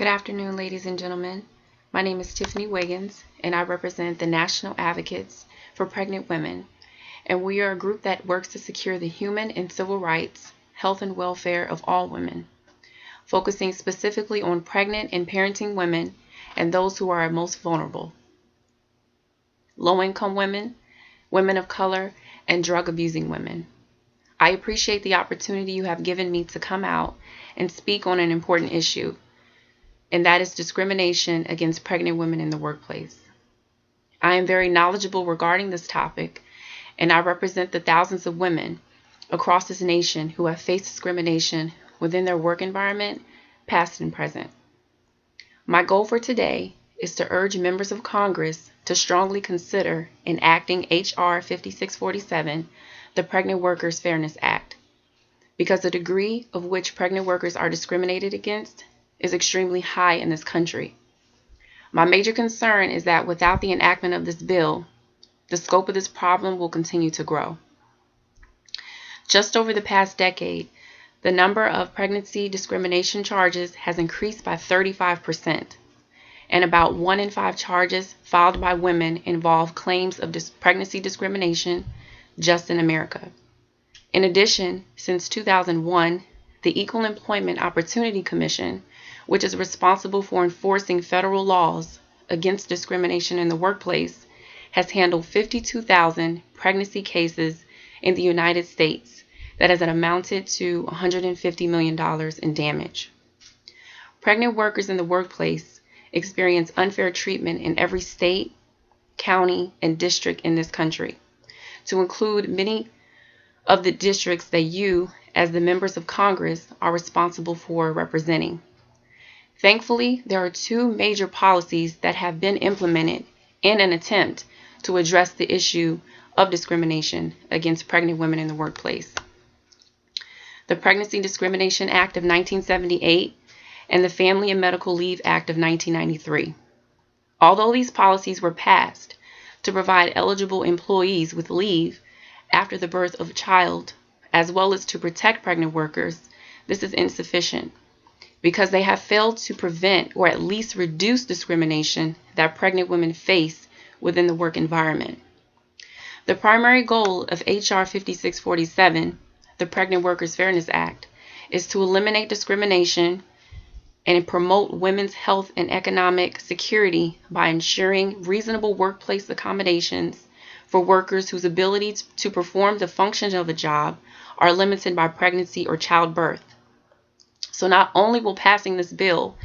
Good afternoon, ladies and gentlemen. My name is Tiffany Wiggins, and I represent the National Advocates for Pregnant Women, and we are a group that works to secure the human and civil rights, health, and welfare of all women, focusing specifically on pregnant and parenting women and those who are most vulnerable: low-income women, women of color, and drug-abusing women. I appreciate the opportunity you have given me to come out and speak on an important issue, and that is discrimination against pregnant women in the workplace. I am very knowledgeable regarding this topic, and I represent the thousands of women across this nation who have faced discrimination within their work environment, past and present. My goal for today is to urge members of Congress to strongly consider enacting H.R. 5647, the Pregnant Workers Fairness Act, because the degree of which pregnant workers are discriminated against is extremely high in this country. My major concern is that without the enactment of this bill, the scope of this problem will continue to grow. Just over the past decade, the number of pregnancy discrimination charges has increased by 35%, and about 1 in 5 charges filed by women involve claims of pregnancy discrimination just in America. In addition, since 2001, the Equal Employment Opportunity Commission, which is responsible for enforcing federal laws against discrimination in the workplace, has handled 52,000 pregnancy cases in the United States that has amounted to $150 million in damage. Pregnant workers in the workplace experience unfair treatment in every state, county, and district in this country, to include many of the districts that you, as the members of Congress, are responsible for representing. Thankfully, there are 2 major policies that have been implemented in an attempt to address the issue of discrimination against pregnant women in the workplace: the Pregnancy Discrimination Act of 1978 and the Family and Medical Leave Act of 1993. Although these policies were passed to provide eligible employees with leave after the birth of a child, as well as to protect pregnant workers, this is insufficient, because they have failed to prevent or at least reduce discrimination that pregnant women face within the work environment. The primary goal of H.R. 5647, the Pregnant Workers Fairness Act, is to eliminate discrimination and promote women's health and economic security by ensuring reasonable workplace accommodations for workers whose abilities to perform the functions of a job are limited by pregnancy or childbirth. So not only will passing this bill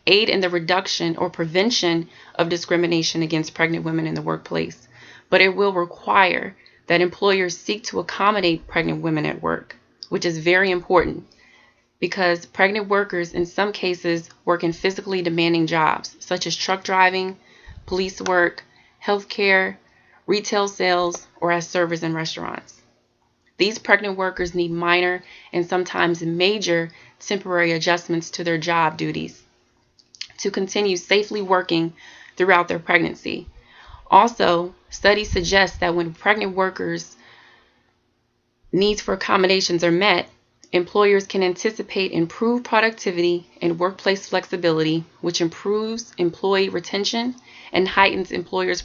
aid in the reduction or prevention of discrimination against pregnant women in the workplace, but it will require that employers seek to accommodate pregnant women at work, which is very important, because pregnant workers in some cases work in physically demanding jobs such as truck driving, police work, healthcare, retail sales, or as servers in restaurants. These pregnant workers need minor and sometimes major temporary adjustments to their job duties to continue safely working throughout their pregnancy. Also, studies suggest that when pregnant workers' needs for accommodations are met, employers can anticipate improved productivity and workplace flexibility, which improves employee retention and heightens employers'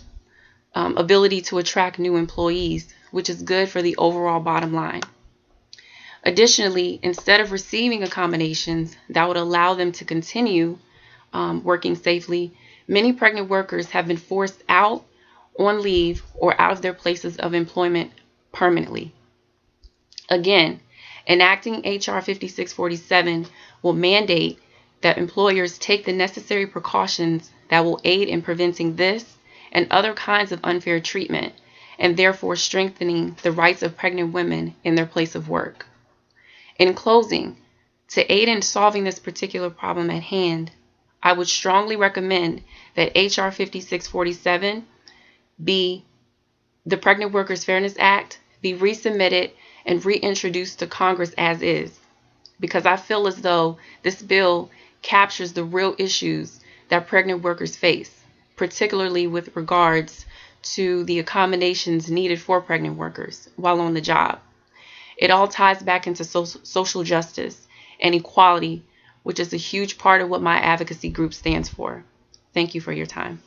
ability to attract new employees, which is good for the overall bottom line. Additionally, instead of receiving accommodations that would allow them to continue working safely, many pregnant workers have been forced out on leave or out of their places of employment permanently. Again, enacting H.R. 5647 will mandate that employers take the necessary precautions that will aid in preventing this and other kinds of unfair treatment, and therefore strengthening the rights of pregnant women in their place of work. In closing, to aid in solving this particular problem at hand, I would strongly recommend that H.R. 5647 the Pregnant Workers Fairness Act, be resubmitted and reintroduced to Congress as is, because I feel as though this bill captures the real issues that pregnant workers face, particularly with regards to the accommodations needed for pregnant workers while on the job. It all ties back into social justice and equality which is a huge part of what my advocacy group stands for. Thank you for your time.